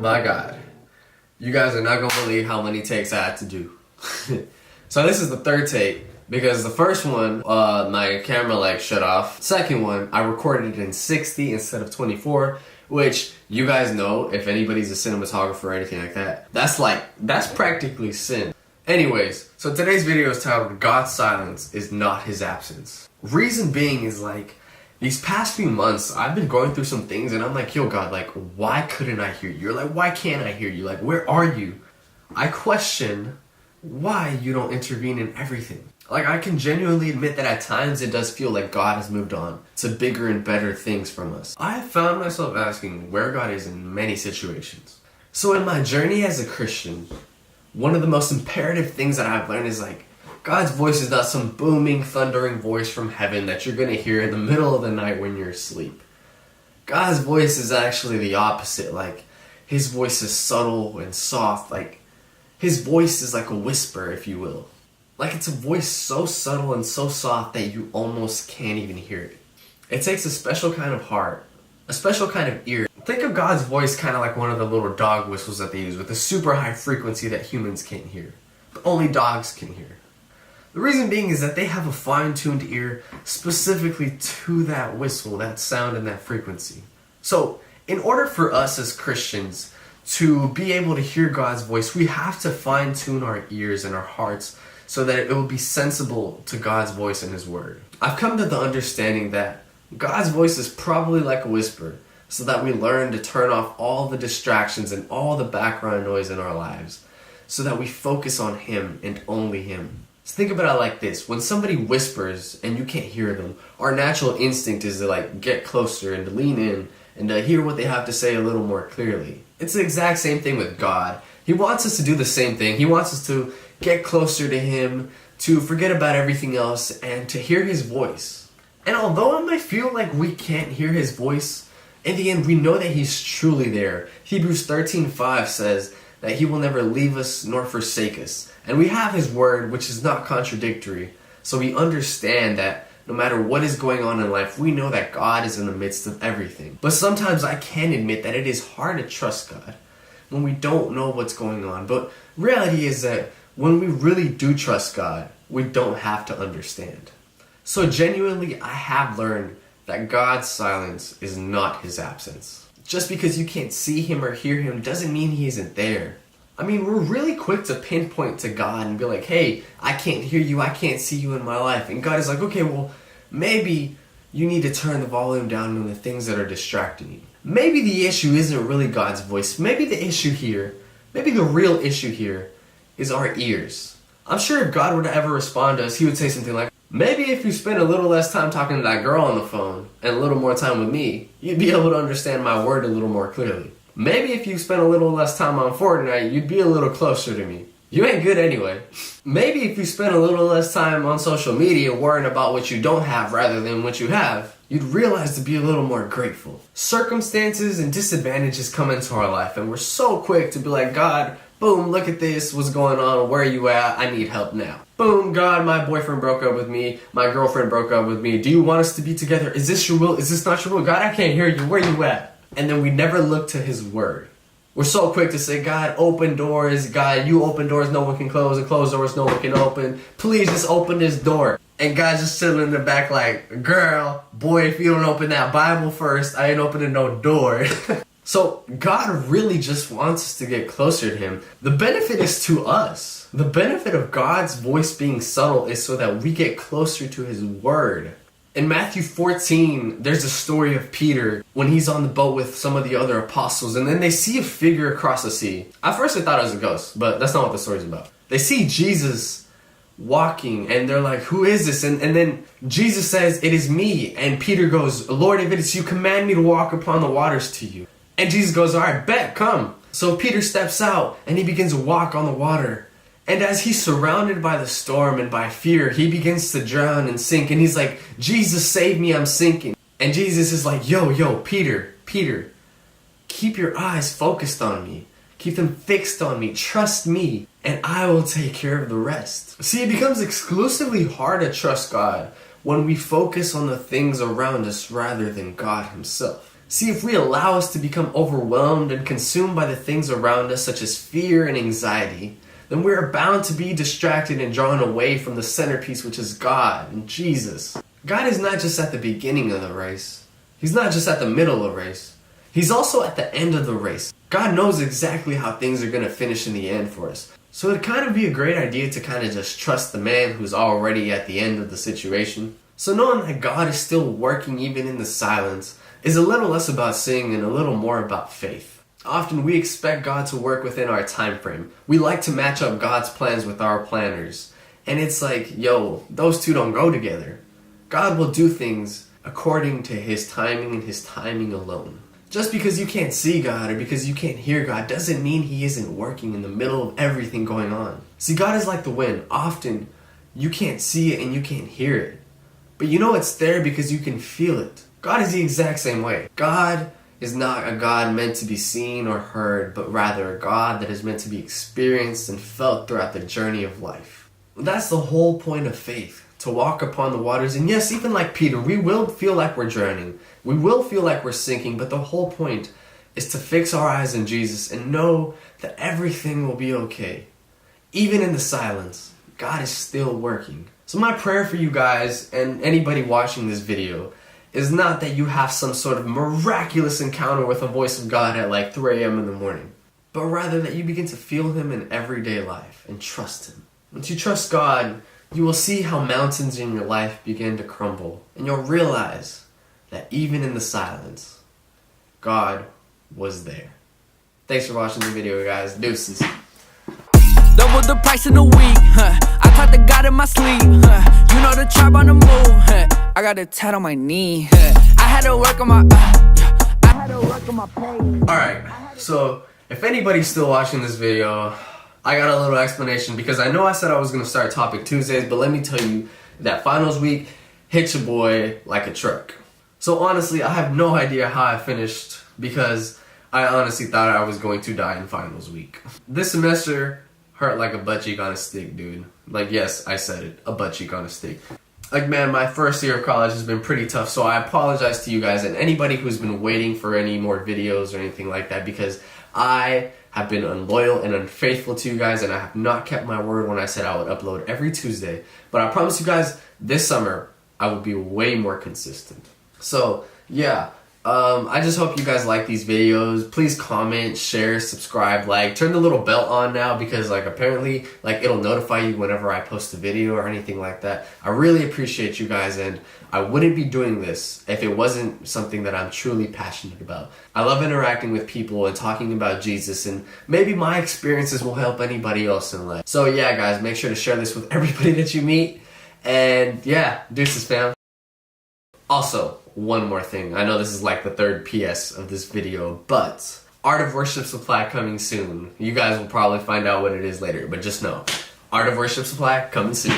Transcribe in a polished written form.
My God. You guys are not going to believe how many takes I had to do. So this is the third take because the first one, my camera shut off. Second one, I recorded it in 60 instead of 24, which you guys know if anybody's a cinematographer or anything like that. That's practically sin. Anyways, so today's video is titled God's Silence is Not His Absence. Reason being is these past few months, I've been going through some things and I'm like, yo God, why couldn't I hear you? You're like, why can't I hear you? Where are you? I question why you don't intervene in everything. I can genuinely admit that at times it does feel like God has moved on to bigger and better things from us. I have found myself asking where God is in many situations. So in my journey as a Christian, one of the most imperative things that I've learned is God's voice is not some booming, thundering voice from heaven that you're going to hear in the middle of the night when you're asleep. God's voice is actually the opposite. His voice is subtle and soft. His voice is like a whisper, if you will. It's a voice so subtle and so soft that you almost can't even hear it. It takes a special kind of heart, a special kind of ear. Think of God's voice kind of like one of the little dog whistles that they use with a super high frequency that humans can't hear, but only dogs can hear. The reason being is that they have a fine-tuned ear specifically to that whistle, that sound, and that frequency. So, in order for us as Christians to be able to hear God's voice, we have to fine-tune our ears and our hearts so that it will be sensible to God's voice and His Word. I've come to the understanding that God's voice is probably like a whisper, so that we learn to turn off all the distractions and all the background noise in our lives, so that we focus on Him and only Him. So think about it like this. When somebody whispers and you can't hear them, our natural instinct is to get closer and to lean in and to hear what they have to say a little more clearly. It's the exact same thing with God. He wants us to do the same thing. He wants us to get closer to Him, to forget about everything else, and to hear His voice. And although it might feel like we can't hear His voice, in the end we know that He's truly there. Hebrews 13:5 says that He will never leave us nor forsake us. And we have His Word, which is not contradictory. So we understand that no matter what is going on in life, we know that God is in the midst of everything. But sometimes I can admit that it is hard to trust God when we don't know what's going on. But reality is that when we really do trust God, we don't have to understand. So genuinely, I have learned that God's silence is not His absence. Just because you can't see Him or hear Him doesn't mean He isn't there. We're really quick to pinpoint to God and be like, hey, I can't hear you, I can't see you in my life. And God is like, okay, well, maybe you need to turn the volume down on the things that are distracting you. Maybe the issue isn't really God's voice. Maybe the real issue here is our ears. I'm sure if God were to ever respond to us, He would say something like, maybe if you spend a little less time talking to that girl on the phone and a little more time with me, you'd be able to understand my word a little more clearly. Maybe if you spent a little less time on Fortnite, you'd be a little closer to me. You ain't good anyway. Maybe if you spent a little less time on social media worrying about what you don't have rather than what you have, you'd realize to be a little more grateful. Circumstances and disadvantages come into our life and we're so quick to be like, God, boom, look at this, what's going on, where are you at, I need help now. Boom, God, my boyfriend broke up with me, my girlfriend broke up with me, do you want us to be together? Is this your will? Is this not your will? God, I can't hear you, where you at? And then we never look to His Word. We're so quick to say, God, open doors. God, you open doors no one can close, and close doors no one can open. Please just open this door. And God's just sitting in the back like, girl, boy, if you don't open that Bible first, I ain't opening no door. So God really just wants us to get closer to Him. The benefit is to us. The benefit of God's voice being subtle is so that we get closer to His Word. In Matthew 14, there's a story of Peter when he's on the boat with some of the other apostles, and then they see a figure across the sea. At first, they thought it was a ghost, but that's not what the story's about. They see Jesus walking, and they're like, who is this? And then Jesus says, it is me. And Peter goes, Lord, if it is you, command me to walk upon the waters to you. And Jesus goes, all right, bet, come. So Peter steps out, and he begins to walk on the water. And as he's surrounded by the storm and by fear, he begins to drown and sink. And he's like, Jesus, save me, I'm sinking. And Jesus is like, yo, Peter, keep your eyes focused on me. Keep them fixed on me. Trust me, and I will take care of the rest. See, it becomes exclusively hard to trust God when we focus on the things around us rather than God Himself. See, if we allow us to become overwhelmed and consumed by the things around us, such as fear and anxiety, then we are bound to be distracted and drawn away from the centerpiece, which is God and Jesus. God is not just at the beginning of the race. He's not just at the middle of the race. He's also at the end of the race. God knows exactly how things are going to finish in the end for us. So it'd kind of be a great idea to kind of just trust the man who's already at the end of the situation. So knowing that God is still working even in the silence is a little less about seeing and a little more about faith. Often we expect God to work within our time frame. We like to match up God's plans with our planners. And it's like, yo, those two don't go together. God will do things according to His timing and His timing alone. Just because you can't see God or because you can't hear God doesn't mean He isn't working in the middle of everything going on. See, God is like the wind. Often you can't see it and you can't hear it. But you know it's there because you can feel it. God is the exact same way. God is not a God meant to be seen or heard, but rather a God that is meant to be experienced and felt throughout the journey of life. That's the whole point of faith, to walk upon the waters. And yes, even like Peter, we will feel like we're drowning. We will feel like we're sinking, but the whole point is to fix our eyes on Jesus and know that everything will be okay. Even in the silence, God is still working. So my prayer for you guys and anybody watching this video is not that you have some sort of miraculous encounter with the voice of God at like 3 a.m. in the morning, but rather that you begin to feel Him in everyday life and trust Him. Once you trust God, you will see how mountains in your life begin to crumble, and you'll realize that even in the silence, God was there. Thanks for watching the video, guys. Deuces. Double the price in a week, I talk to God in my sleep, You know the tribe on the move, I got a tat on my knee, I had to work on my, I had to work on my pain. Alright, so if anybody's still watching this video, I got a little explanation because I know I said I was going to start Topic Tuesdays, but let me tell you that finals week hit your boy like a truck. So honestly, I have no idea how I finished because I honestly thought I was going to die in finals week. This semester hurt like a butt cheek on a stick, dude. Like, yes, I said it, a butt cheek on a stick. Like, man, my first year of college has been pretty tough, so I apologize to you guys and anybody who's been waiting for any more videos or anything like that because I have been unloyal and unfaithful to you guys and I have not kept my word when I said I would upload every Tuesday. But I promise you guys, this summer, I will be way more consistent. So, yeah. I just hope you guys like these videos. Please comment, share, subscribe, like, turn the little bell on now because like apparently like it'll notify you whenever I post a video or anything like that. I really appreciate you guys and I wouldn't be doing this if it wasn't something that I'm truly passionate about. I love interacting with people and talking about Jesus and maybe my experiences will help anybody else in life. So yeah guys, make sure to share this with everybody that you meet and yeah, deuces fam. Also, one more thing. I know this is like the third PS of this video, but Art of Worship Supply coming soon. You guys will probably find out what it is later, but just know, Art of Worship Supply coming soon.